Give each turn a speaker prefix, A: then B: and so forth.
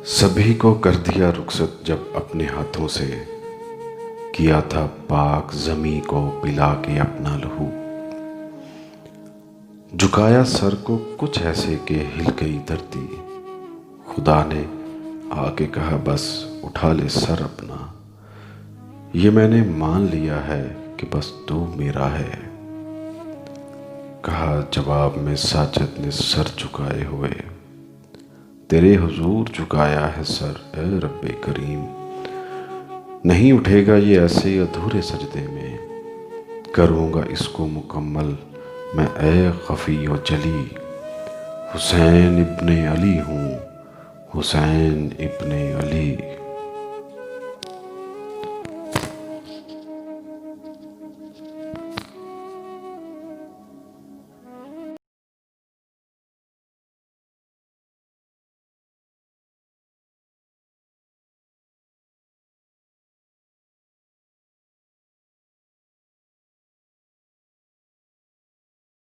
A: सभी को कर दिया रुखसत जब अपने हाथों से, किया था पाक ज़मीं को पिला के अपना लहू। झुकाया सर को कुछ ऐसे के हिल गई धरती। खुदा ने आके कहा बस उठा ले सर अपना। ये मैंने मान लिया है कि बस तू मेरा है। कहा जवाब में साजिद ने सर झुकाए हुए, तेरे हुजूर झुकाया है सर ए रब्बे करीम। नहीं उठेगा ये ऐसे अधूरे सजदे में, करूँगा इसको मुकम्मल मैं ए खफी व जली। हुसैन इब्ने अली हूँ, हुसैन इब्ने अली।